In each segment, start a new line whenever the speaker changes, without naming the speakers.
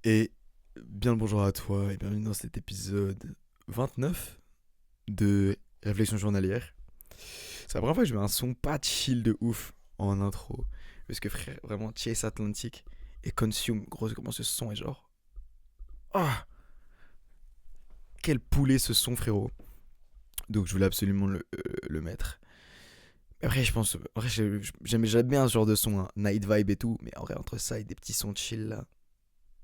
Et bien le bonjour à toi et bienvenue dans cet épisode 29 de Réflexion journalière. C'est la première fois que je mets un son pas chill de ouf en intro. Parce que frère, vraiment Chase Atlantic et Consume, gros comment ce son est genre... Ah, quel poulet ce son frérot. Donc je voulais absolument le mettre. Après je pense... Après j'aime bien ce genre de son, hein, night vibe et tout. Mais en vrai entre ça et des petits sons chill là...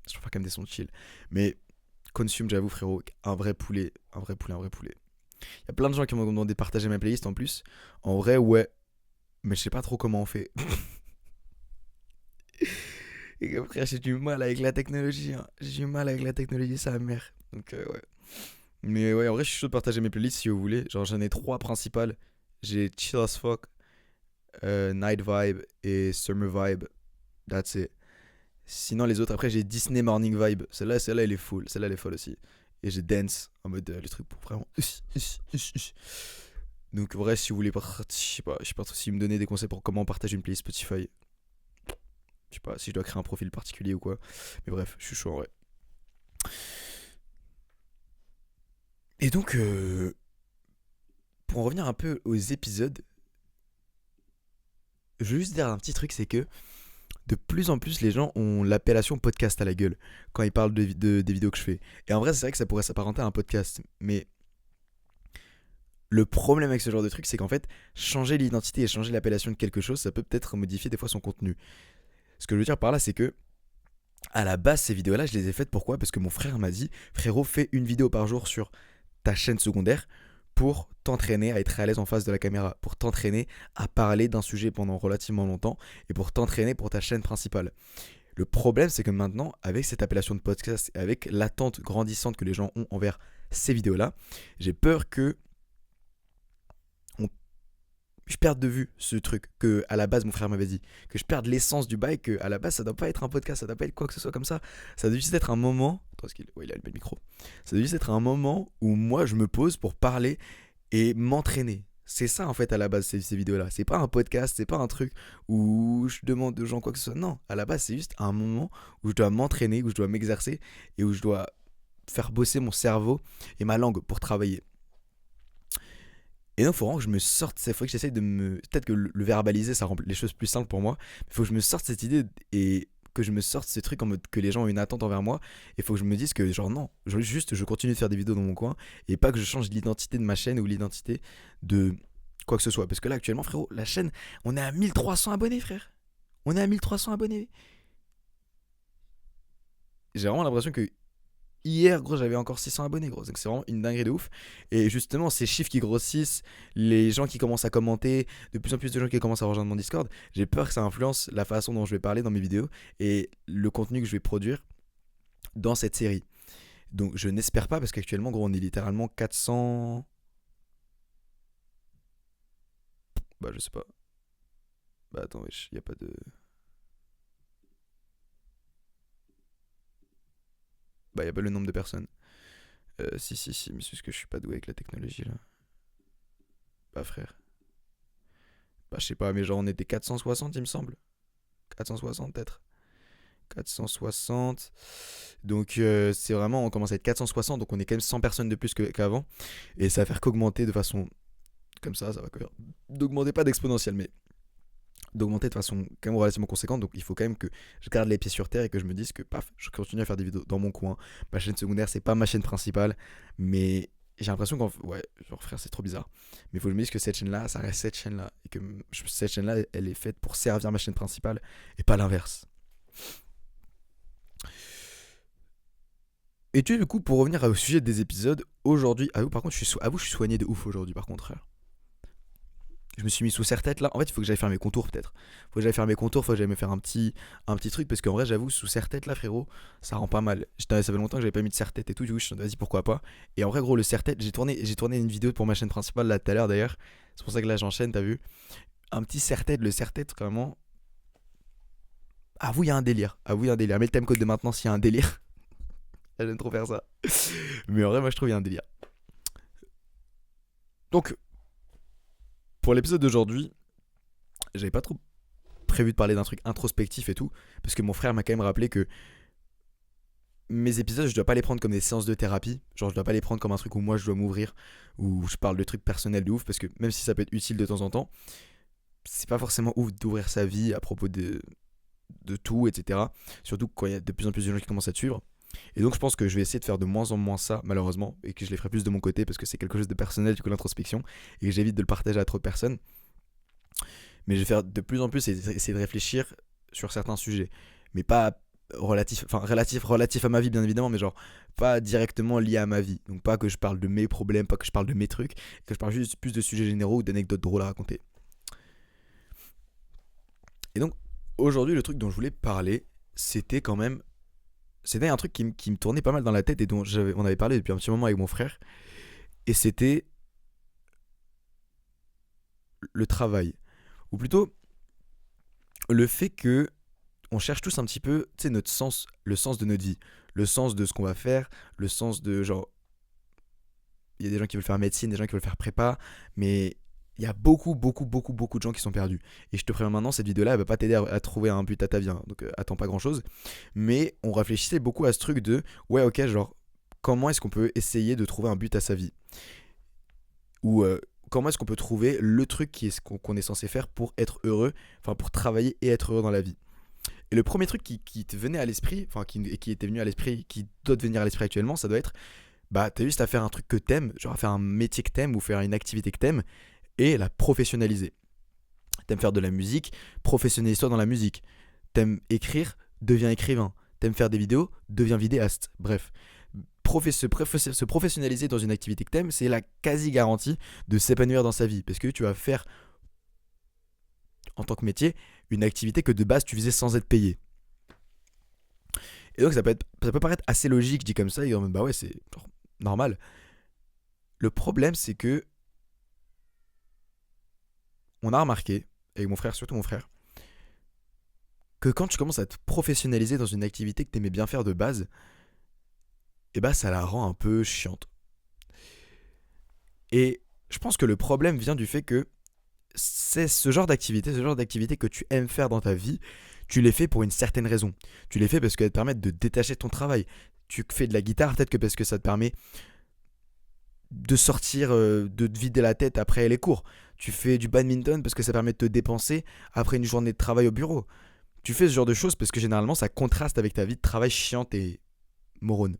Je préfère quand même des sons chill. Mais Consume j'avoue frérot, un vrai poulet, un vrai poulet, un vrai poulet. Il y a plein de gens qui m'ont demandé de partager ma playlist en plus. En vrai, ouais. Mais je sais pas trop comment on fait. Et frère, j'ai du mal avec la technologie, hein. J'ai du mal avec la technologie, ça mère. Donc, ouais. Mais ouais, en vrai, je suis chaud de partager mes playlists si vous voulez. Genre, j'en ai trois principales. J'ai Chill as Fuck, Night Vibe et Summer Vibe. That's it. Sinon, les autres, après, j'ai Disney Morning Vibe. Celle-là, elle est full. Celle-là, elle est folle aussi. Et j'ai Dance, en mode le truc pour vraiment. Donc, en vrai, si vous voulez, je sais pas trop si vous me donnez des conseils pour comment partager une playlist Spotify. Je sais pas si je dois créer un profil particulier ou quoi. Mais bref, je suis chaud en vrai. Et donc, pour en revenir un peu aux épisodes, je veux juste dire un petit truc, c'est que de plus en plus, les gens ont l'appellation podcast à la gueule quand ils parlent des vidéos que je fais. Et en vrai, c'est vrai que ça pourrait s'apparenter à un podcast. Mais le problème avec ce genre de truc, c'est qu'en fait, changer l'identité et changer l'appellation de quelque chose, ça peut peut-être modifier des fois son contenu. Ce que je veux dire par là, c'est que à la base, ces vidéos-là, je les ai faites pourquoi? Parce que mon frère m'a dit, frérot, fais une vidéo par jour sur ta chaîne secondaire pour t'entraîner à être à l'aise en face de la caméra, pour t'entraîner à parler d'un sujet pendant relativement longtemps et pour t'entraîner pour ta chaîne principale. Le problème, c'est que maintenant, avec cette appellation de podcast et avec l'attente grandissante que les gens ont envers ces vidéos-là, j'ai peur que on je perde de vue ce truc que à la base mon frère m'avait dit, que je perde l'essence du bail, que à la base ça doit pas être un podcast, ça doit pas être quoi que ce soit comme ça doit juste être un moment. Attends, ouais, il a le micro. Ça doit juste être un moment où moi je me pose pour parler et m'entraîner. C'est ça en fait à la base ces vidéos-là. C'est pas un podcast, c'est pas un truc où je demande aux gens quoi que ce soit. Non, à la base c'est juste un moment où je dois m'entraîner, où je dois m'exercer et où je dois faire bosser mon cerveau et ma langue pour travailler. Et donc, il faut vraiment que je me sorte. Il faut que j'essaye de me. Peut-être que le verbaliser, ça rend les choses plus simples pour moi. Mais il faut que je me sorte cette idée et que je me sorte ce truc en mode que les gens ont une attente envers moi. Et il faut que je me dise que, genre, non, juste je continue de faire des vidéos dans mon coin et pas que je change l'identité de ma chaîne ou l'identité de quoi que ce soit. Parce que là, actuellement, frérot, la chaîne, on est à 1300 abonnés, frère. On est à 1300 abonnés. J'ai vraiment l'impression que hier, gros, j'avais encore 600 abonnés, gros. Donc c'est vraiment une dinguerie de ouf. Et justement, ces chiffres qui grossissent, les gens qui commencent à commenter, de plus en plus de gens qui commencent à rejoindre mon Discord, j'ai peur que ça influence la façon dont je vais parler dans mes vidéos et le contenu que je vais produire dans cette série. Donc je n'espère pas, parce qu'actuellement, gros, on est littéralement 400. Bah, je sais pas. Bah, attends, wesh, y a pas de. Bah, y a pas le nombre de personnes. Si, mais c'est parce que je suis pas doué avec la technologie là. Bah, frère. Bah, je sais pas, mais genre, on était 460, il me semble. 460 peut-être. 460. Donc c'est vraiment, on commence à être 460, donc on est quand même 100 personnes de plus qu'avant. Et ça va faire qu'augmenter de façon comme ça va d'augmenter pas d'exponentielle, mais d'augmenter de façon quand même relativement conséquente. Donc il faut quand même que je garde les pieds sur terre et que je me dise que paf, je continue à faire des vidéos dans mon coin. Ma chaîne secondaire, c'est pas ma chaîne principale, mais j'ai l'impression qu'en ouais, genre frère, c'est trop bizarre. Mais il faut que je me dise que cette chaîne-là, ça reste cette chaîne-là. Et que cette chaîne-là, elle est faite pour servir ma chaîne principale et pas l'inverse. Et tu du coup, pour revenir au sujet des épisodes, aujourd'hui, ah vous par contre, je suis soigné de ouf aujourd'hui par contre. Je me suis mis sous serre-tête là. En fait, il faut que j'aille faire mes contours peut-être. Faut que j'aille faire mes contours, faut que j'aille me faire un petit truc parce qu'en vrai, j'avoue, sous serre-tête là, frérot, ça rend pas mal. Ça fait longtemps que j'avais pas mis de serre-tête et tout. Du coup, je me suis dit, vas-y, pourquoi pas. Et en vrai, gros, le serre-tête, j'ai tourné une vidéo pour ma chaîne principale là tout à l'heure d'ailleurs. C'est pour ça que là, j'enchaîne, t'as vu. Un petit serre-tête, le serre-tête, vraiment. Ah, vous, il y a un délire. Ah, vous, il y a un délire. Mais le timecode de maintenant, s'il y a un délire. J'aime trop faire ça. Mais en vrai, moi, je trouve qu'il y a un délire. Donc, pour l'épisode d'aujourd'hui, j'avais pas trop prévu de parler d'un truc introspectif et tout, parce que mon frère m'a quand même rappelé que mes épisodes, je dois pas les prendre comme des séances de thérapie. Genre, je dois pas les prendre comme un truc où moi je dois m'ouvrir, où je parle de trucs personnels de ouf, parce que même si ça peut être utile de temps en temps, c'est pas forcément ouf d'ouvrir sa vie à propos de tout, etc. Surtout quand il y a de plus en plus de gens qui commencent à te suivre. Et donc, je pense que je vais essayer de faire de moins en moins ça, malheureusement, et que je les ferai plus de mon côté, parce que c'est quelque chose de personnel, du coup, l'introspection, et que j'évite de le partager à trop de personnes. Mais je vais faire de plus en plus essayer de réfléchir sur certains sujets, mais pas relatif à ma vie bien évidemment, mais genre pas directement lié à ma vie. Donc pas que je parle de mes problèmes, pas que je parle de mes trucs, que je parle juste plus de sujets généraux ou d'anecdotes drôles à raconter. Et donc aujourd'hui le truc dont je voulais parler, c'était quand même, c'était un truc qui me tournait pas mal dans la tête et dont on avait parlé depuis un petit moment avec mon frère, et c'était le travail, ou plutôt le fait que on cherche tous un petit peu, tu sais, notre sens, le sens de notre vie, le sens de ce qu'on va faire, le sens de genre, il y a des gens qui veulent faire médecine, des gens qui veulent faire prépa, mais il y a beaucoup de gens qui sont perdus. Et je te préviens maintenant, cette vidéo-là, elle va pas t'aider à trouver un but à ta vie, hein, donc attends pas grand-chose. Mais on réfléchissait beaucoup à ce truc de, ouais, ok, genre, comment est-ce qu'on peut essayer de trouver un but à sa vie, ou comment est-ce qu'on peut trouver le truc qu'on est censé faire pour être heureux, enfin pour travailler et être heureux dans la vie. Et le premier truc qui te venait à l'esprit, enfin qui était venu à l'esprit, qui doit te venir à l'esprit actuellement, ça doit être, bah t'as juste à faire un truc que t'aimes, genre à faire un métier que t'aimes ou faire une activité que t'aimes et la professionnaliser. T'aimes faire de la musique, professionnalise-toi dans la musique. T'aimes écrire, deviens écrivain. T'aimes faire des vidéos, deviens vidéaste. Bref, se professionnaliser dans une activité que t'aimes, c'est la quasi garantie de s'épanouir dans sa vie, parce que tu vas faire en tant que métier une activité que de base tu faisais sans être payé. Et donc ça peut paraître assez logique dit comme ça, et en mode bah ouais c'est genre normal. Le problème c'est que on a remarqué, avec mon frère, surtout mon frère, que quand tu commences à te professionnaliser dans une activité que t'aimais bien faire de base, et bah ça la rend un peu chiante. Et je pense que le problème vient du fait que c'est ce genre d'activité que tu aimes faire dans ta vie, tu les fais pour une certaine raison. Tu les fais parce qu'elles te permettent de détacher ton travail. Tu fais de la guitare peut-être que parce que ça te permet de sortir, de te vider la tête après les cours. Tu fais du badminton parce que ça permet de te dépenser après une journée de travail au bureau. Tu fais ce genre de choses parce que généralement ça contraste avec ta vie de travail chiante et morone.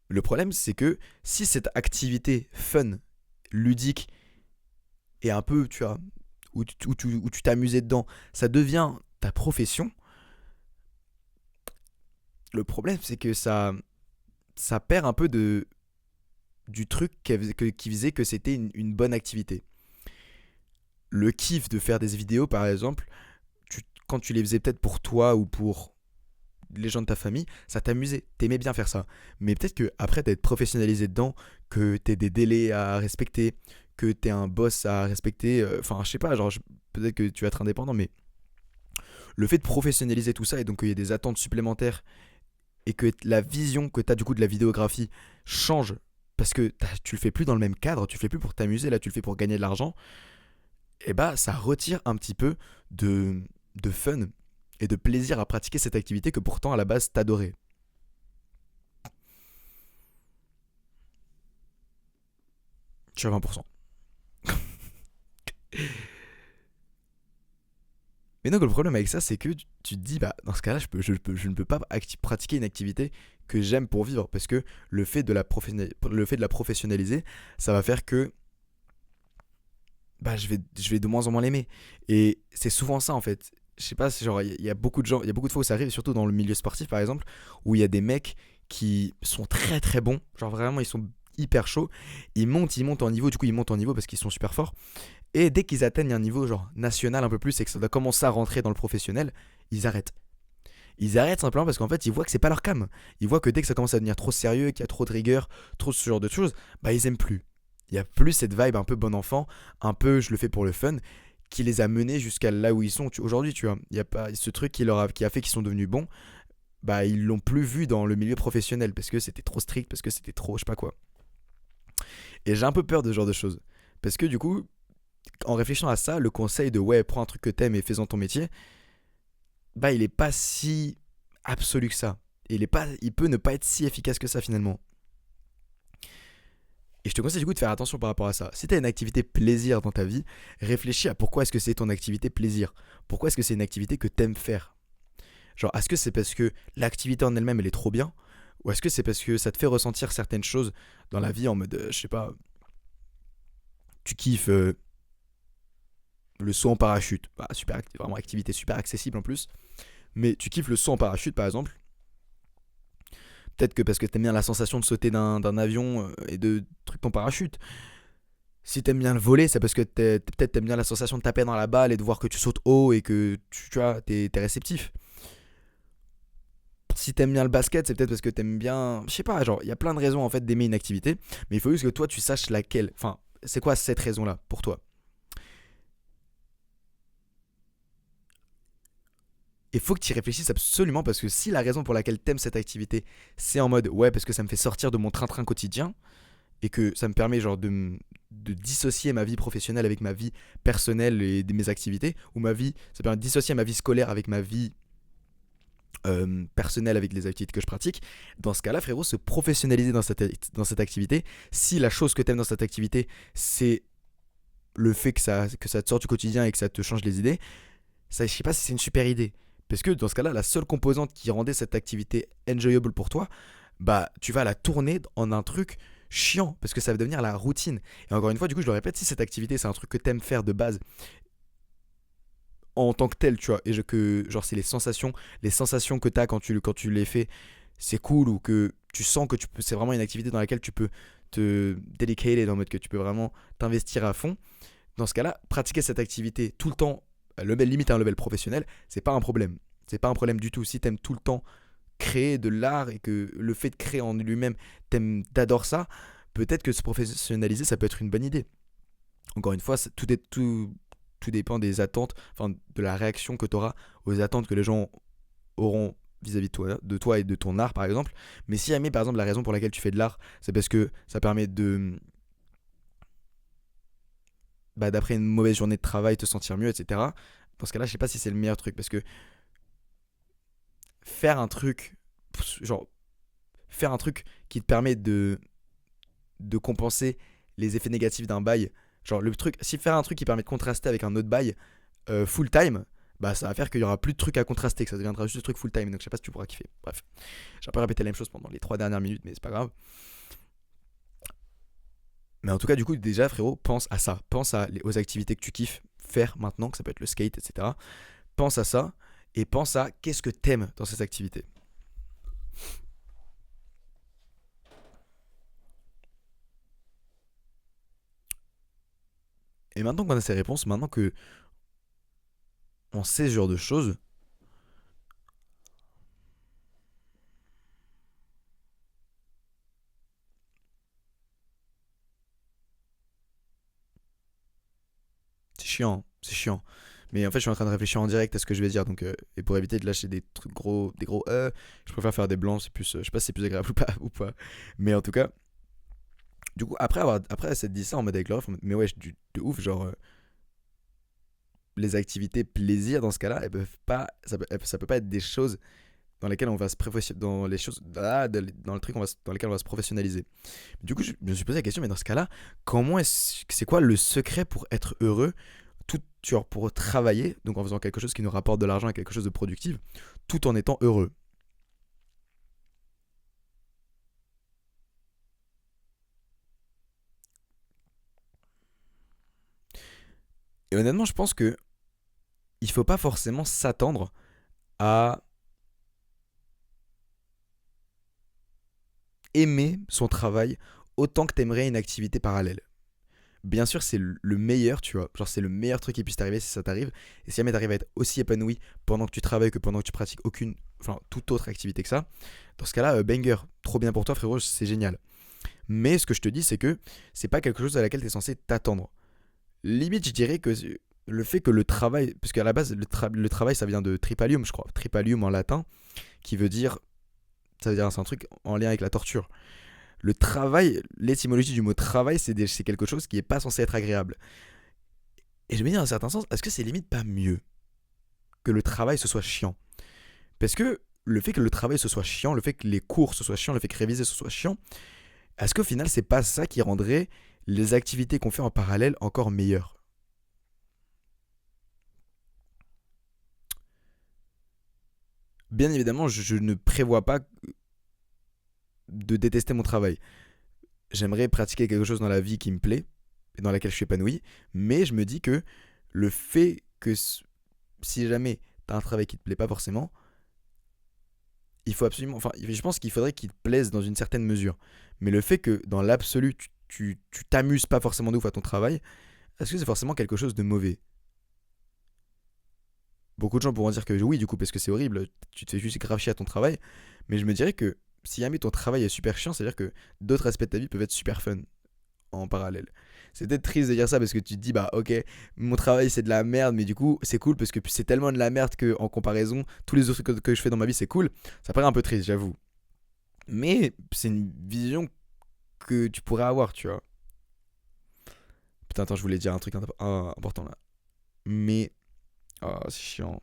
Le problème c'est que si cette activité fun, ludique et un peu, tu vois, où tu t'amusais dedans, ça devient ta profession, le problème c'est que ça perd un peu du truc qui visait que c'était une bonne activité. Le kiff de faire des vidéos par exemple, quand tu les faisais peut-être pour toi ou pour les gens de ta famille, ça t'amusait, t'aimais bien faire ça. Mais peut-être que après d'être professionnalisé dedans, que t'aies des délais à respecter, que t'aies un boss à respecter, enfin je sais pas, genre peut-être que tu vas être indépendant, mais le fait de professionnaliser tout ça et donc qu'il y ait des attentes supplémentaires et que la vision que tu as du coup de la vidéographie change parce que tu le fais plus dans le même cadre, tu le fais plus pour t'amuser, là tu le fais pour gagner de l'argent, et bah ça retire un petit peu de fun et de plaisir à pratiquer cette activité que pourtant à la base t'adorais. Je suis à 20%. Mais donc le problème avec ça, c'est que tu te dis, bah dans ce cas-là, je ne peux pas pratiquer une activité que j'aime pour vivre, parce que le fait de la professionnaliser, ça va faire que bah, je vais de moins en moins l'aimer. Et c'est souvent ça en fait. Je sais pas, c'est genre, il y a beaucoup de gens, il y a beaucoup de fois où ça arrive, surtout dans le milieu sportif par exemple, où il y a des mecs qui sont très bons, genre vraiment ils sont hyper chauds, ils montent en niveau, du coup ils montent en niveau parce qu'ils sont super forts, et dès qu'ils atteignent un niveau genre national un peu plus et que ça doit commencer à rentrer dans le professionnel, ils arrêtent. Ils arrêtent simplement parce qu'en fait ils voient que c'est pas leur cam. Ils voient que dès que ça commence à devenir trop sérieux, qu'il y a trop de rigueur, trop ce genre de choses, bah ils aiment plus. Il y a plus cette vibe un peu bon enfant, un peu je le fais pour le fun, qui les a menés jusqu'à là où ils sont aujourd'hui, tu vois. Il y a pas ce truc qui a fait qu'ils sont devenus bons, bah ils l'ont plus vu dans le milieu professionnel parce que c'était trop strict, parce que c'était trop je sais pas quoi. Et j'ai un peu peur de ce genre de choses parce que du coup, en réfléchissant à ça, le conseil de ouais, prends un truc que t'aimes et fais-en ton métier, bah il est pas si absolu que ça. Et il peut ne pas être si efficace que ça finalement. Et je te conseille du coup de faire attention par rapport à ça. Si tu as une activité plaisir dans ta vie, réfléchis à pourquoi est-ce que c'est ton activité plaisir. Pourquoi est-ce que c'est une activité que t'aimes faire. Genre, est-ce que c'est parce que l'activité en elle-même, elle est trop bien? Ou est-ce que c'est parce que ça te fait ressentir certaines choses dans la vie en mode, je sais pas, tu kiffes le saut en parachute. Bah, vraiment activité super accessible en plus. Mais tu kiffes le saut en parachute par exemple. Peut-être que parce que t'aimes bien la sensation de sauter d'un avion et de truc ton parachute. Si t'aimes bien le voler, c'est parce que peut-être t'aimes bien la sensation de taper dans la balle et de voir que tu sautes haut et que tu vois, t'es réceptif. Si t'aimes bien le basket, c'est peut-être parce que t'aimes bien. Je sais pas, genre, il y a plein de raisons en fait d'aimer une activité. Mais il faut juste que toi tu saches laquelle. Enfin, c'est quoi cette raison-là pour toi? Il faut que tu y réfléchisses absolument parce que si la raison pour laquelle t'aimes cette activité, c'est en mode ouais, parce que ça me fait sortir de mon train-train quotidien et que ça me permet genre de dissocier ma vie professionnelle avec ma vie personnelle et de mes activités, ou ça permet de dissocier ma vie scolaire avec ma vie personnelle avec les activités que je pratique. Dans ce cas-là, frérot, se professionnaliser dans cette activité, si la chose que t'aimes dans cette activité, c'est le fait que ça te sort du quotidien et que ça te change les idées, ça, je sais pas si c'est une super idée. Parce que dans ce cas-là, la seule composante qui rendait cette activité enjoyable pour toi, bah tu vas la tourner en un truc chiant parce que ça va devenir la routine. Et encore une fois, du coup, je le répète, si cette activité c'est un truc que t'aimes faire de base en tant que tel, tu vois, que genre c'est les sensations que t'as quand tu les fais, c'est cool ou que tu sens que c'est vraiment une activité dans laquelle tu peux te dedicater en mode que tu peux vraiment t'investir à fond. Dans ce cas-là, pratiquer cette activité tout le temps, limite à un level professionnel, c'est pas un problème. C'est pas un problème du tout. Si t'aimes tout le temps créer de l'art et que le fait de créer en lui-même, t'adores ça, peut-être que se professionnaliser, ça peut être une bonne idée. Encore une fois, tout dépend des attentes, enfin de la réaction que tu auras aux attentes que les gens auront vis-à-vis de toi et de ton art par exemple. Mais si jamais par exemple la raison pour laquelle tu fais de l'art, c'est parce que ça permet d'après une mauvaise journée de travail te sentir mieux, etc. Dans ce cas-là, je sais pas si c'est le meilleur truc parce que faire un truc, genre faire un truc qui te permet de compenser les effets négatifs d'un bail. Genre le truc, si faire un truc qui permet de contraster avec un autre bail full time, bah ça va faire qu'il y aura plus de trucs à contraster, que ça deviendra juste des trucs full time. Donc je sais pas si tu pourras kiffer. Bref, j'ai un peu répété la même chose pendant les 3 dernières minutes, mais c'est pas grave. Mais en tout cas, du coup, déjà frérot, pense à ça. Aux activités que tu kiffes faire maintenant, que ça peut être le skate, etc. Pense à ça et pense à qu'est-ce que t'aimes dans ces activités. Et maintenant qu'on a ces réponses, maintenant que on sait ce genre de choses, c'est chiant, hein, c'est chiant. Mais en fait, je suis en train de réfléchir en direct à ce que je vais dire. Donc, et pour éviter de lâcher des gros je préfère faire des blancs. C'est plus, je sais pas si c'est plus agréable ou pas, ou pas. Mais en tout cas, du coup, après s'être dit ça en mode avec le ref, mais ouais, de ouf, genre, les activités plaisir dans ce cas-là, elles peuvent pas, ça peut pas être des choses dans lesquelles on va se dans les choses, dans le truc dans lesquels on va se professionnaliser. Du coup, je me suis posé la question, mais dans ce cas-là, c'est quoi le secret pour être heureux, genre pour travailler, donc en faisant quelque chose qui nous rapporte de l'argent et quelque chose de productif, tout en étant heureux. Et honnêtement, je pense que il faut pas forcément s'attendre à aimer son travail autant que t'aimerais une activité parallèle. Bien sûr, c'est le meilleur, tu vois. Genre, c'est le meilleur truc qui puisse t'arriver si ça t'arrive. Et si jamais t'arrives à être aussi épanoui pendant que tu travailles que pendant que tu pratiques toute autre activité que ça, dans ce cas-là, banger, trop bien pour toi, frérot, c'est génial. Mais ce que je te dis, c'est que c'est pas quelque chose à laquelle t'es censé t'attendre. Limite, je dirais que le fait que le travail, parce qu'à la base, le travail, ça vient de tripalium, je crois. Tripalium en latin, qui veut dire, ça veut dire, c'est un truc en lien avec la torture. Le travail, l'étymologie du mot travail, c'est quelque chose qui est pas censé être agréable. Et je me dis, dans un certain sens, est-ce que c'est limite pas mieux que le travail ce soit chiant? Parce que le fait que le travail ce soit chiant, le fait que les cours ce soit chiant, le fait que réviser ce soit chiant, est-ce qu'au final c'est pas ça qui rendrait les activités qu'on fait en parallèle encore meilleures? Bien évidemment, je ne prévois pas de détester mon travail. J'aimerais pratiquer quelque chose dans la vie qui me plaît et dans laquelle je suis épanoui, mais je me dis que le fait que si jamais tu as un travail qui te plaît pas forcément, il faut absolument, enfin, je pense qu'il faudrait qu'il te plaise dans une certaine mesure. Mais le fait que dans l'absolu, tu t'amuses pas forcément de ouf à ton travail, est-ce que c'est forcément quelque chose de mauvais? Beaucoup de gens pourront dire que oui, du coup, parce que c'est horrible, tu te fais juste grave chier à ton travail. Mais je me dirais que si jamais ton travail est super chiant, c'est-à-dire que d'autres aspects de ta vie peuvent être super fun en parallèle. C'est peut-être triste de dire ça parce que tu te dis, bah ok, mon travail c'est de la merde, mais du coup c'est cool parce que c'est tellement de la merde que en comparaison, tous les autres trucs que je fais dans ma vie c'est cool. Ça paraît un peu triste, j'avoue. Mais c'est une vision que tu pourrais avoir, tu vois. Putain, attends, je voulais dire un truc important là. Mais, ah, c'est chiant.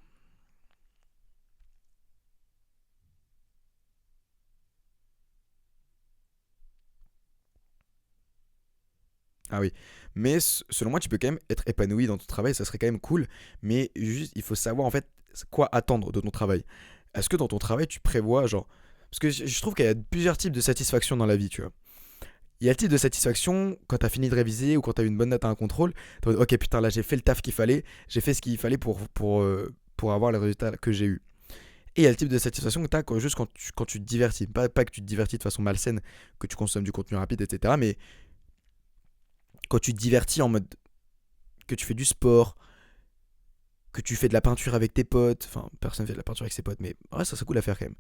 Ah oui. Mais selon moi, tu peux quand même être épanoui dans ton travail, ça serait quand même cool. Mais juste, il faut savoir en fait quoi attendre de ton travail. Est-ce que dans ton travail, tu prévois, genre. Parce que je trouve qu'il y a plusieurs types de satisfaction dans la vie, tu vois. Il y a le type de satisfaction quand t'as fini de réviser ou quand t'as eu une bonne note à un contrôle. T'es en mode, ok, putain, là j'ai fait le taf qu'il fallait, j'ai fait ce qu'il fallait pour avoir le résultat que j'ai eu. Et il y a le type de satisfaction que t'as juste quand tu te divertis. Pas que tu te divertis de façon malsaine, que tu consommes du contenu rapide, etc. Mais quand tu te divertis en mode que tu fais du sport, que tu fais de la peinture avec tes potes, enfin personne fait de la peinture avec ses potes, mais ouais, ça c'est cool à faire quand même.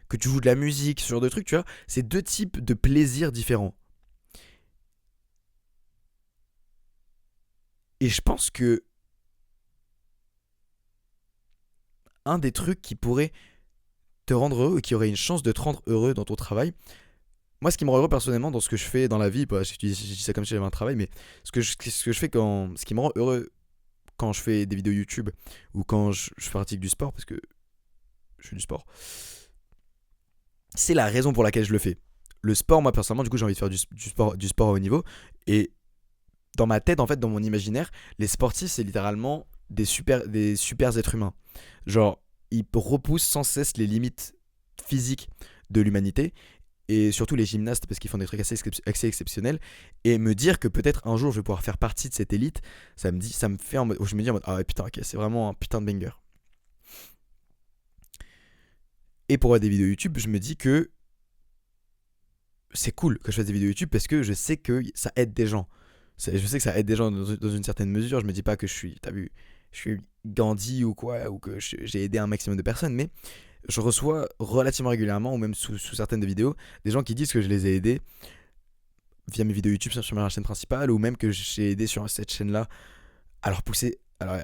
Que tu joues de la musique, ce genre de trucs, tu vois, c'est deux types de plaisirs différents. Et je pense que un des trucs qui pourrait te rendre heureux, ou qui aurait une chance de te rendre heureux dans ton travail, moi ce qui me rend heureux personnellement dans ce que je fais dans la vie, bah, je dis ça comme si j'avais un travail, mais ce que je fais ce qui me rend heureux quand je fais des vidéos YouTube ou quand je pratique du sport, parce que je fais du sport, c'est la raison pour laquelle je le fais. Le sport, moi personnellement, du coup, j'ai envie de faire du sport à haut niveau. Et dans ma tête, en fait, dans mon imaginaire, les sportifs, c'est littéralement des super êtres humains. Genre, ils repoussent sans cesse les limites physiques de l'humanité. Et surtout les gymnastes, parce qu'ils font des trucs assez exceptionnels. Et me dire que peut-être un jour, je vais pouvoir faire partie de cette élite, ça me fait en mode, je me dis en mode, ah ouais, putain, ok, c'est vraiment un putain de banger. Et pour des vidéos YouTube, je me dis que c'est cool que je fasse des vidéos YouTube parce que je sais que ça aide des gens. Je sais que ça aide des gens dans une certaine mesure. Je me dis pas que t'as vu, je suis Gandhi ou quoi, ou que j'ai aidé un maximum de personnes, mais je reçois relativement régulièrement, ou même sous certaines de vidéos, des gens qui disent que je les ai aidés via mes vidéos YouTube sur ma chaîne principale, ou même que j'ai aidé sur cette chaîne-là à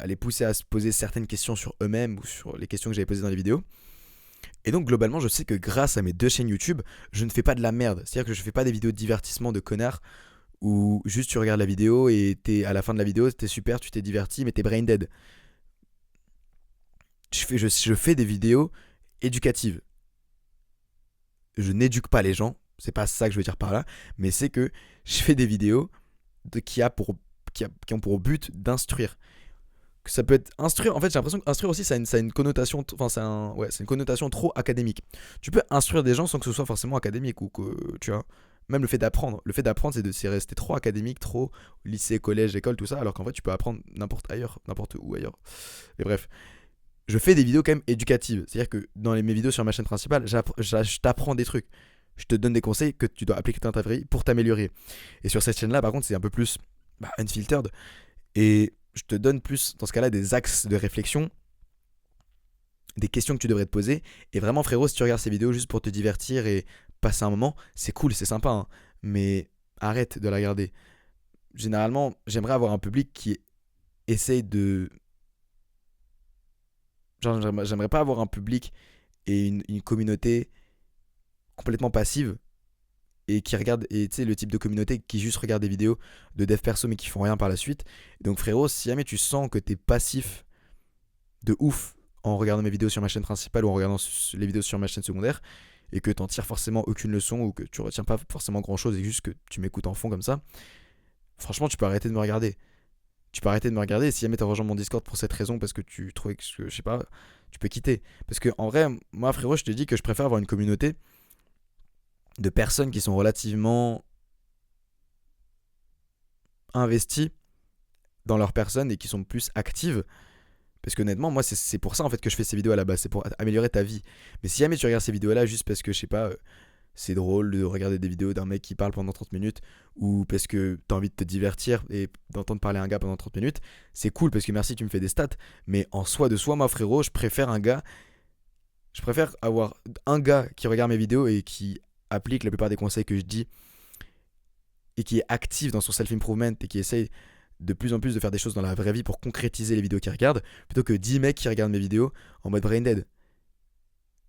les pousser à se poser certaines questions sur eux-mêmes ou sur les questions que j'avais posées dans les vidéos. Et donc globalement, je sais que grâce à mes deux chaînes YouTube, je ne fais pas de la merde. C'est-à-dire que je fais pas des vidéos de divertissement de connards où juste tu regardes la vidéo et à la fin de la vidéo, t'es super, tu t'es diverti, mais t'es brain dead. Je fais des vidéos éducatives. Je n'éduque pas les gens, c'est pas ça que je veux dire par là, mais c'est que je fais des vidéos qui ont pour but d'instruire. Que ça peut être instruire, en fait j'ai l'impression qu'instruire aussi ça a une connotation, enfin c'est une connotation trop académique. Tu peux instruire des gens sans que ce soit forcément académique ou que tu vois. Même le fait d'apprendre c'est rester trop académique, trop lycée, collège, école, tout ça, alors qu'en fait tu peux apprendre n'importe où ailleurs. Et bref, je fais des vidéos quand même éducatives, c'est-à-dire que dans mes vidéos sur ma chaîne principale, je t'apprends des trucs, je te donne des conseils que tu dois appliquer dans ta vie pour t'améliorer. Et sur cette chaîne-là, par contre, c'est un peu plus unfiltered. Et je te donne plus, dans ce cas-là, des axes de réflexion, des questions que tu devrais te poser. Et vraiment, frérot, si tu regardes ces vidéos juste pour te divertir et passer un moment, c'est cool, c'est sympa, hein, mais arrête de la regarder. Généralement, j'aimerais avoir un public qui essaye de. Genre, j'aimerais pas avoir un public et une communauté complètement passive et qui regarde, et tu sais, le type de communauté qui juste regarde des vidéos de dev perso mais qui font rien par la suite. Donc frérot, si jamais tu sens que t'es passif de ouf en regardant mes vidéos sur ma chaîne principale ou en regardant les vidéos sur ma chaîne secondaire, et que t'en tires forcément aucune leçon ou que tu retiens pas forcément grand chose et juste que tu m'écoutes en fond comme ça, franchement, tu peux arrêter de me regarder. Tu peux arrêter de me regarder et si jamais t'as rejoint mon Discord pour cette raison, parce que tu trouvais que, je sais pas, tu peux quitter. Parce que en vrai, moi frérot, je te dis que je préfère avoir une communauté de personnes qui sont relativement investies dans leur personne et qui sont plus actives. Parce qu'honnêtement, moi, c'est pour ça en fait que je fais ces vidéos à la base, c'est pour améliorer ta vie. Mais si jamais tu regardes ces vidéos-là juste parce que, je sais pas, c'est drôle de regarder des vidéos d'un mec qui parle pendant 30 minutes, ou parce que t'as envie de te divertir et d'entendre parler un gars pendant 30 minutes, c'est cool parce que merci, tu me fais des stats. Mais en soi de soi, moi frérot, je préfère avoir un gars qui regarde mes vidéos et qui applique la plupart des conseils que je dis et qui est actif dans son self-improvement et qui essaye de plus en plus de faire des choses dans la vraie vie pour concrétiser les vidéos qu'il regarde, plutôt que 10 mecs qui regardent mes vidéos en mode brain dead.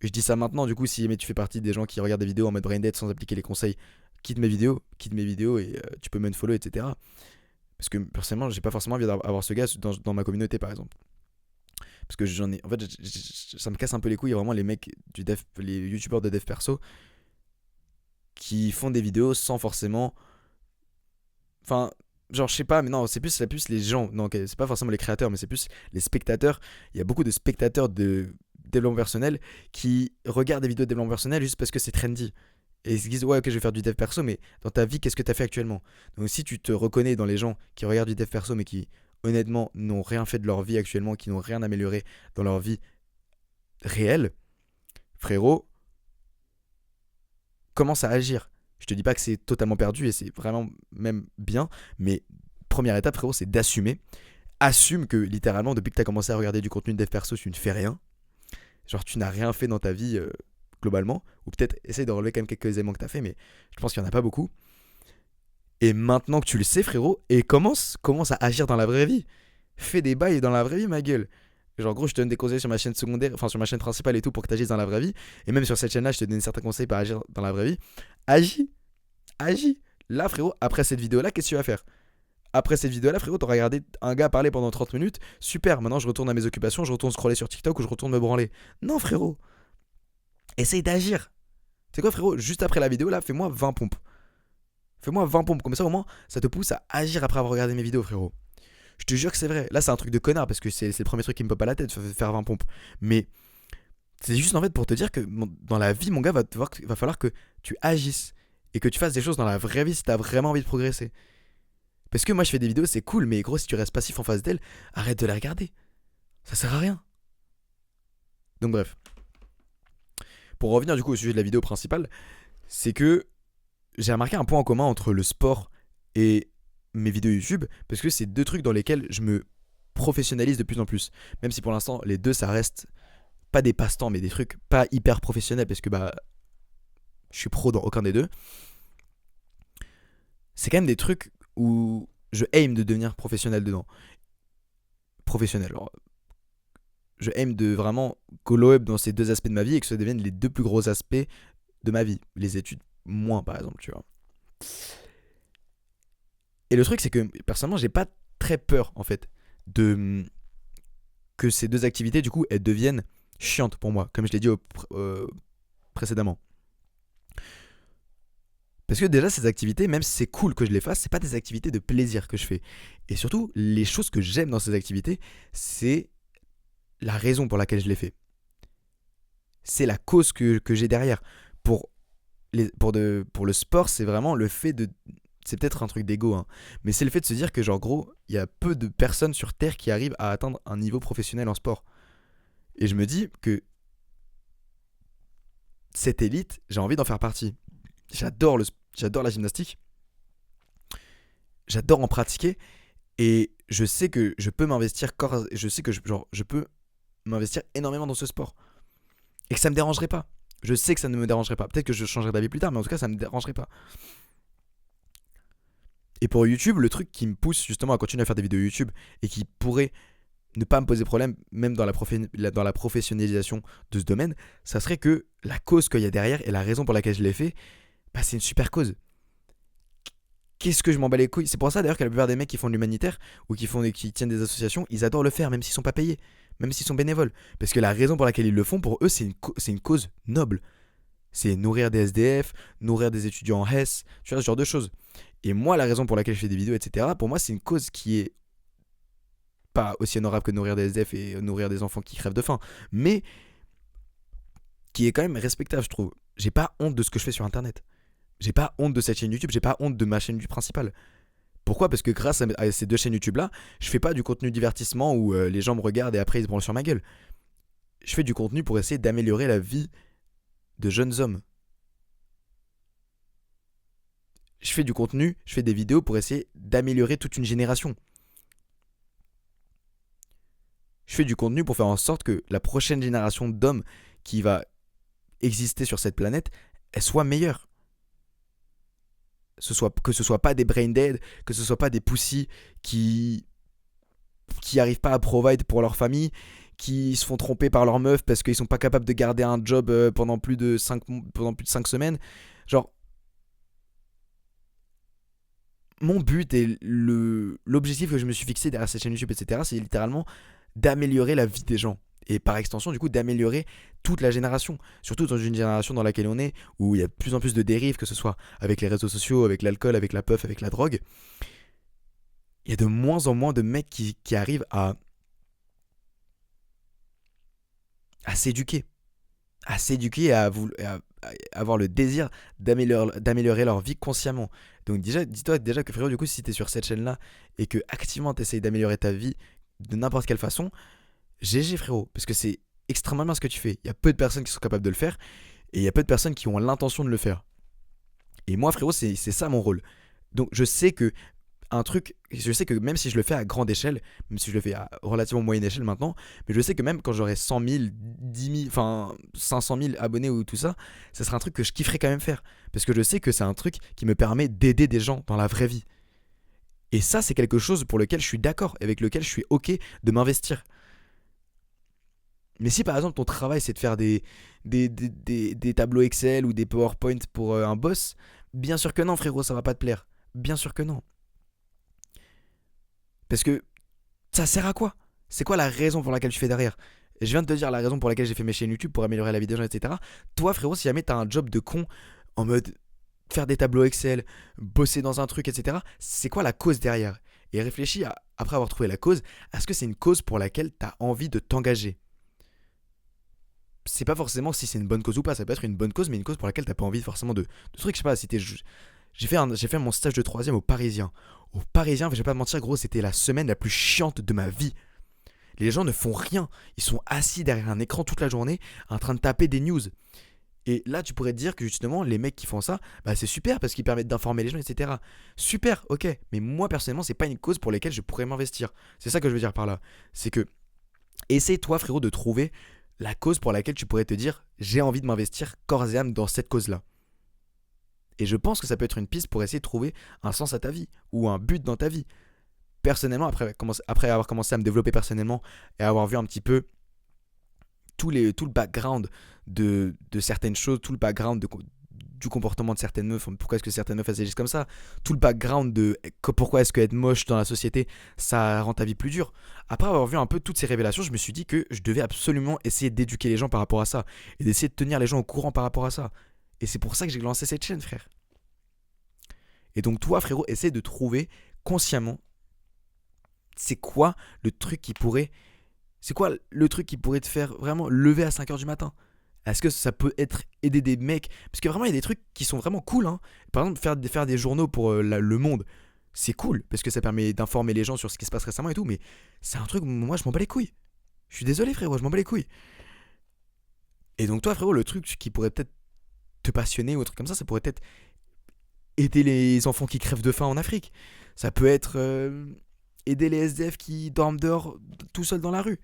Je dis ça maintenant, du coup, si jamais tu fais partie des gens qui regardent des vidéos en mode brain dead sans appliquer les conseils, quitte mes vidéos et tu peux m'unfollow, etc. Parce que personnellement, j'ai pas forcément envie d'avoir ce gars dans ma communauté, par exemple. Parce que j'en ai. En fait, ça me casse un peu les couilles, vraiment, les mecs les youtubeurs de dev perso qui font des vidéos sans forcément. Enfin, genre, je sais pas, mais non, c'est plus les gens. Non, ok, c'est pas forcément les créateurs, mais c'est plus les spectateurs. Il y a beaucoup de spectateurs de développement personnel qui regardent des vidéos de développement personnel juste parce que c'est trendy. Et ils se disent, ouais, ok, je vais faire du dev perso, mais dans ta vie, qu'est-ce que tu as fait actuellement? Donc, si tu te reconnais dans les gens qui regardent du dev perso, mais qui, honnêtement, n'ont rien fait de leur vie actuellement, qui n'ont rien amélioré dans leur vie réelle, frérot, commence à agir. Je te dis pas que c'est totalement perdu et c'est vraiment même bien, mais première étape, frérot, c'est d'assumer. Assume que littéralement, depuis que tu as commencé à regarder du contenu de dev perso, tu ne fais rien. Genre, tu n'as rien fait dans ta vie globalement, ou peut-être essaye de relever quand même quelques éléments que tu as fait, mais je pense qu'il n'y en a pas beaucoup. Et maintenant que tu le sais, frérot, et commence à agir dans la vraie vie. Fais des bails dans la vraie vie, ma gueule. Genre, en gros, je te donne des conseils sur ma chaîne secondaire, enfin sur ma chaîne principale et tout pour que tu agisses dans la vraie vie. Et même sur cette chaîne-là, je te donne certains conseils pour agir dans la vraie vie. Agis, agis. Là, frérot, après cette vidéo-là, qu'est-ce que tu vas faire? Après cette vidéo-là, frérot, t'auras regardé un gars parler pendant 30 minutes. Super, maintenant je retourne à mes occupations, je retourne scroller sur TikTok ou je retourne me branler. Non, frérot. Essaye d'agir. Tu sais quoi, frérot? Juste après la vidéo, là, fais-moi 20 pompes. Fais-moi 20 pompes. Comme ça, au moins, ça te pousse à agir après avoir regardé mes vidéos, frérot. Je te jure que c'est vrai. Là, c'est un truc de connard parce que c'est le premier truc qui me pop à la tête, faire 20 pompes. Mais c'est juste en fait pour te dire que dans la vie, mon gars, va falloir que tu agisses et que tu fasses des choses dans la vraie vie si t'as vraiment envie de progresser. Parce que moi, je fais des vidéos, c'est cool, mais gros, si tu restes passif en face d'elles, arrête de les regarder. Ça sert à rien. Donc, bref. Pour revenir du coup au sujet de la vidéo principale, c'est que j'ai remarqué un point en commun entre le sport et mes vidéos YouTube, parce que c'est deux trucs dans lesquels je me professionnalise de plus en plus. Même si pour l'instant, les deux, ça reste pas des passe-temps, mais des trucs pas hyper professionnels, parce que bah, je suis pro dans aucun des deux. C'est quand même des trucs où je aime de devenir professionnel dedans. Professionnel. Alors, je aime de vraiment glow up dans ces deux aspects de ma vie et que ça devienne les deux plus gros aspects de ma vie. Les études, moins par exemple, tu vois. Et le truc, c'est que personnellement, j'ai pas très peur en fait de que ces deux activités, du coup, elles deviennent chiantes pour moi, comme je l'ai dit précédemment. Parce que déjà, ces activités, même si c'est cool que je les fasse, c'est pas des activités de plaisir que je fais. Et surtout, les choses que j'aime dans ces activités, c'est la raison pour laquelle je les fais. C'est la cause que j'ai derrière. Pour le sport, c'est vraiment le fait de... C'est peut-être un truc d'ego, hein, mais c'est le fait de se dire que, genre, gros, il y a peu de personnes sur Terre qui arrivent à atteindre un niveau professionnel en sport. Et je me dis que cette élite, j'ai envie d'en faire partie. J'adore la gymnastique. J'adore en pratiquer. Et je sais que je peux m'investir je sais que je peux m'investir énormément dans ce sport. Et que ça me dérangerait pas. Je sais que ça ne me dérangerait pas. Peut-être que je changerai d'avis plus tard, mais en tout cas, ça me dérangerait pas. Et pour YouTube, le truc qui me pousse justement à continuer à faire des vidéos YouTube et qui pourrait ne pas me poser problème, même dans la professionnalisation de ce domaine, ça serait que la cause qu'il y a derrière et la raison pour laquelle je l'ai fait, bah, c'est une super cause. Qu'est-ce que je m'en bats les couilles? C'est pour ça d'ailleurs que la plupart des mecs qui font de l'humanitaire ou qui tiennent des associations, ils adorent le faire même s'ils sont pas payés. même s'ils sont bénévoles. Parce que la raison pour laquelle ils le font, pour eux, c'est une cause noble. C'est nourrir des SDF, nourrir des étudiants en HES, tu vois, ce genre de choses. Et moi, la raison pour laquelle je fais des vidéos, etc., pour moi, c'est une cause qui est pas aussi honorable que nourrir des SDF et nourrir des enfants qui crèvent de faim, mais qui est quand même respectable, je trouve. J'ai pas honte de ce que je fais sur Internet. J'ai pas honte de cette chaîne YouTube, j'ai pas honte de ma chaîne YouTube principale. Pourquoi? Parce que grâce à ces deux chaînes YouTube là, je fais pas du contenu divertissement où les gens me regardent et après ils se branlent sur ma gueule. Je fais du contenu pour essayer d'améliorer la vie de jeunes hommes. Je fais du contenu, je fais des vidéos pour essayer d'améliorer toute une génération. Je fais du contenu pour faire en sorte que la prochaine génération d'hommes qui va exister sur cette planète, elle soit meilleure. Que ce soit pas des brain dead, que ce soit pas des pussies qui arrivent pas à provide pour leur famille, qui se font tromper par leur meuf parce qu'ils sont pas capables de garder un job pendant plus de 5 semaines. Genre, mon but et l'objectif que je me suis fixé derrière cette chaîne YouTube, etc., c'est littéralement d'améliorer la vie des gens. Et par extension, du coup, d'améliorer toute la génération. Surtout dans une génération dans laquelle on est, où il y a de plus en plus de dérives, que ce soit avec les réseaux sociaux, avec l'alcool, avec la puff, avec la drogue. Il y a de moins en moins de mecs qui arrivent à s'éduquer. À s'éduquer et à avoir le désir d'améliorer leur vie consciemment. Donc déjà, dis-toi déjà que frérot, du coup, si t'es sur cette chaîne-là et que activement t'essayes d'améliorer ta vie de n'importe quelle façon, GG frérot, parce que c'est extrêmement bien ce que tu fais. Il y a peu de personnes qui sont capables de le faire et il y a peu de personnes qui ont l'intention de le faire. Et moi frérot, c'est ça mon rôle. Donc je sais que même si je le fais à grande échelle, même si je le fais à relativement moyenne échelle maintenant, mais je sais que même quand j'aurai 100 000, 10 000, enfin 500 000 abonnés ou tout ça, ça sera un truc que je kifferais quand même faire. Parce que je sais que c'est un truc qui me permet d'aider des gens dans la vraie vie. Et ça, c'est quelque chose pour lequel je suis d'accord, avec lequel je suis ok de m'investir. Mais si par exemple ton travail c'est de faire des tableaux Excel ou des PowerPoint pour un boss, bien sûr que non frérot, ça va pas te plaire. Bien sûr que non. Parce que ça sert à quoi? C'est quoi la raison pour laquelle tu fais derrière? Je viens de te dire la raison pour laquelle j'ai fait mes chaînes YouTube pour améliorer la vie des gens, etc. Toi frérot, si jamais t'as un job de con en mode faire des tableaux Excel, bosser dans un truc, etc., c'est quoi la cause derrière? Et réfléchis après avoir trouvé la cause, est-ce que c'est une cause pour laquelle t'as envie de t'engager? C'est pas forcément si c'est une bonne cause ou pas, ça peut être une bonne cause, mais une cause pour laquelle t'as pas envie forcément de trucs, je sais pas, si t'es. J'ai fait mon stage de troisième au Parisien. Au Parisien, je vais pas te mentir, gros, c'était la semaine la plus chiante de ma vie. Les gens ne font rien, ils sont assis derrière un écran toute la journée en train de taper des news. Et là, tu pourrais te dire que justement, les mecs qui font ça, bah c'est super parce qu'ils permettent d'informer les gens, etc. Super, ok. Mais moi, personnellement, c'est pas une cause pour laquelle je pourrais m'investir. C'est ça que je veux dire par là. C'est que, essaye, toi, frérot, de trouver la cause pour laquelle tu pourrais te dire j'ai envie de m'investir corps et âme dans cette cause-là. Et je pense que ça peut être une piste pour essayer de trouver un sens à ta vie ou un but dans ta vie. Personnellement, après avoir commencé à me développer personnellement et avoir vu un petit peu tout le background de certaines choses, tout le background du comportement de certaines meufs, pourquoi est-ce que certaines meufs agissent comme ça, tout le background de pourquoi est-ce qu'être moche dans la société, ça rend ta vie plus dure. Après avoir vu un peu toutes ces révélations, je me suis dit que je devais absolument essayer d'éduquer les gens par rapport à ça et d'essayer de tenir les gens au courant par rapport à ça. Et c'est pour ça que j'ai lancé cette chaîne, frère. Et donc toi, frérot, essaie de trouver consciemment c'est quoi le truc qui pourrait te faire vraiment lever à 5h du matin. Est-ce que ça peut être aider des mecs? Parce que vraiment, il y a des trucs qui sont vraiment cool. Hein. Par exemple, faire des journaux pour Le Monde, c'est cool. Parce que ça permet d'informer les gens sur ce qui se passe récemment et tout. Mais c'est un truc, moi, je m'en bats les couilles. Je suis désolé, frérot, je m'en bats les couilles. Et donc, toi, frérot, le truc qui pourrait peut-être te passionner ou un truc comme ça pourrait être aider les enfants qui crèvent de faim en Afrique. Ça peut être aider les SDF qui dorment dehors tout seuls dans la rue.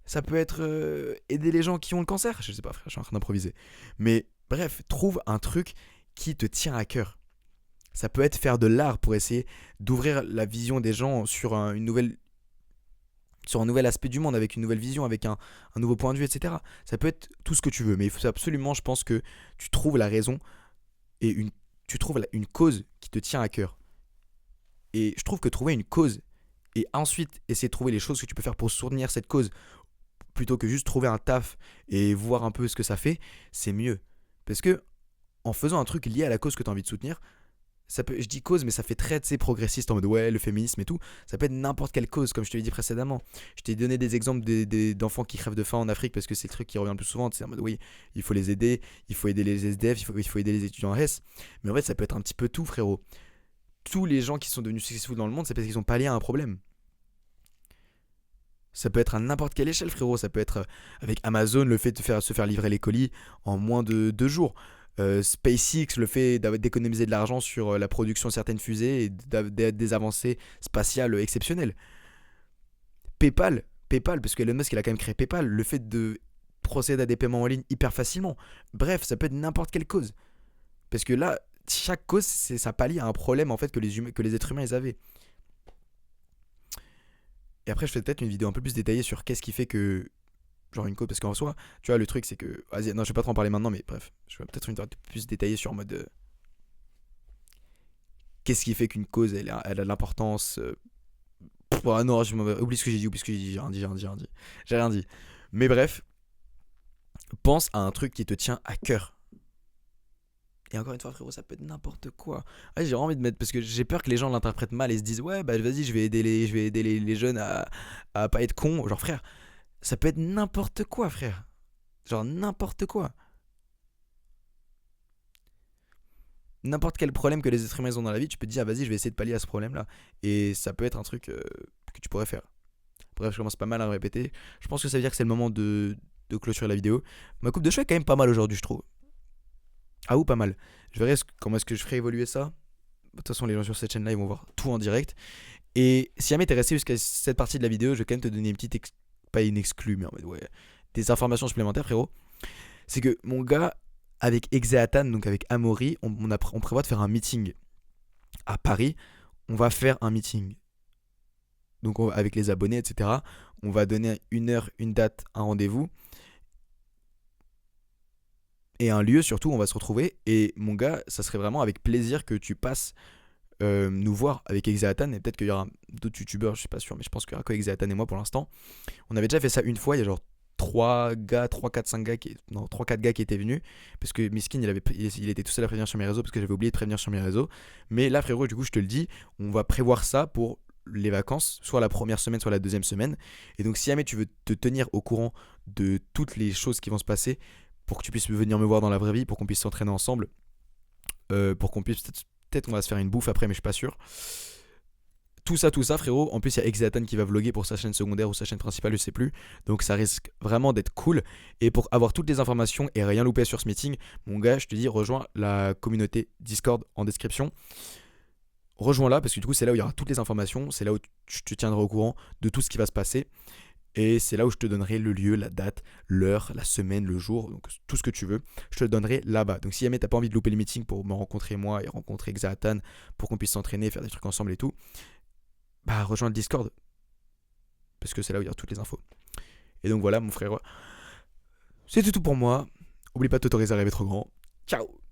Ça peut être aider les gens qui ont le cancer. Je sais pas, frère, je suis en train d'improviser. Mais bref, trouve un truc qui te tient à cœur. Ça peut être faire de l'art pour essayer d'ouvrir la vision des gens sur un nouvel aspect du monde, avec une nouvelle vision, avec un nouveau point de vue, etc. Ça peut être tout ce que tu veux, mais il faut absolument, je pense, que tu trouves la raison et tu trouves une cause qui te tient à cœur. Et je trouve que trouver une cause et ensuite essayer de trouver les choses que tu peux faire pour soutenir cette cause plutôt que juste trouver un taf et voir un peu ce que ça fait, c'est mieux. Parce que en faisant un truc lié à la cause que tu as envie de soutenir, ça peut, je dis cause, mais ça fait très progressiste en mode ouais, le féminisme et tout. Ça peut être n'importe quelle cause, comme je te l'ai dit précédemment. Je t'ai donné des exemples d'enfants qui crèvent de faim en Afrique parce que c'est le truc qui revient le plus souvent. C'est en mode oui, il faut les aider, il faut aider les SDF, il faut aider les étudiants en S. Mais en fait, ça peut être un petit peu tout, frérot. Tous les gens qui sont devenus successful dans le monde, c'est parce qu'ils sont pas liés à un problème. Ça peut être à n'importe quelle échelle, frérot. Ça peut être avec Amazon, le fait de se faire livrer les colis en moins de 2 jours. SpaceX, le fait d'économiser de l'argent sur la production de certaines fusées et des avancées spatiales exceptionnelles. PayPal, parce que Elon Musk il a quand même créé PayPal, le fait de procéder à des paiements en ligne hyper facilement. Bref, ça peut être n'importe quelle cause. Parce que là, chaque cause, ça pallie à un problème en fait que les êtres humains ils avaient. Et après, je fais peut-être une vidéo un peu plus détaillée sur qu'est-ce qui fait que. Genre une cause, parce qu'en soi, tu vois, le truc c'est que. Vas-y, non, je vais pas trop en parler maintenant, mais bref, je vais peut-être une vidéo un peu plus détaillée sur en mode. Qu'est-ce qui fait qu'une cause elle a de l'importance. Oh, non, oublie ce que j'ai dit, j'ai rien dit. J'ai rien dit. Mais bref, pense à un truc qui te tient à cœur. Et encore une fois, frérot, ça peut être n'importe quoi. Ouais, j'ai envie de mettre. Parce que j'ai peur que les gens l'interprètent mal et se disent ouais, bah vas-y, je vais aider les jeunes à pas être cons. Genre, frère, ça peut être n'importe quoi, frère. Genre, n'importe quoi. N'importe quel problème que les êtres humains ont dans la vie, tu peux te dire ah, vas-y, je vais essayer de pallier à ce problème-là. Et ça peut être un truc que tu pourrais faire. Bref, je commence pas mal à me répéter. Je pense que ça veut dire que c'est le moment de clôturer la vidéo. Ma coupe de cheveux est quand même pas mal aujourd'hui, je trouve. Ah ou pas mal. Je verrai comment est-ce que je ferai évoluer ça. De toute façon, les gens sur cette chaîne-là, ils vont voir tout en direct. Et si jamais t'es resté jusqu'à cette partie de la vidéo, je vais quand même te donner une petite. Pas une exclue, mais en mode, ouais. Des informations supplémentaires, frérot. C'est que mon gars, avec Exeatan, donc avec Amaury, on prévoit de faire un meeting à Paris. On va faire un meeting. Donc, avec les abonnés, etc. On va donner une heure, une date, un rendez-vous. Et un lieu surtout où on va se retrouver. Et mon gars, ça serait vraiment avec plaisir que tu passes nous voir avec Exeatan. Et peut-être qu'il y aura d'autres youtubeurs, je suis pas sûr, mais je pense qu'il y aura que Exeatan et moi pour l'instant. On avait déjà fait ça une fois, il y a genre 3 gars, 3, 4, 5 gars non, 3, 4 gars qui étaient venus. Parce que Miskin, il était tout seul à prévenir sur mes réseaux parce que j'avais oublié de prévenir sur mes réseaux. Mais là, frérot, du coup, je te le dis, on va prévoir ça pour les vacances, soit la première semaine, soit la deuxième semaine. Et donc, si jamais tu veux te tenir au courant de toutes les choses qui vont se passer, pour que tu puisses venir me voir dans la vraie vie, pour qu'on puisse s'entraîner ensemble, pour qu'on puisse peut-être on va se faire une bouffe après, mais je suis pas sûr. Tout ça, frérot. En plus, il y a Exeatan qui va vlogger pour sa chaîne secondaire ou sa chaîne principale, je sais plus. Donc, ça risque vraiment d'être cool. Et pour avoir toutes les informations et rien louper sur ce meeting, mon gars, je te dis, rejoins la communauté Discord en description. Rejoins-la parce que du coup, c'est là où il y aura toutes les informations. C'est là où je te tiendrai au courant de tout ce qui va se passer. Et c'est là où je te donnerai le lieu, la date, l'heure, la semaine, le jour, donc tout ce que tu veux, je te le donnerai là-bas. Donc si jamais t'as pas envie de louper le meeting pour me rencontrer moi et rencontrer Exeatan, pour qu'on puisse s'entraîner, faire des trucs ensemble et tout, bah rejoins le Discord. Parce que c'est là où il y a toutes les infos. Et donc voilà mon frère, c'est tout pour moi. Oublie pas de t'autoriser à rêver trop grand. Ciao.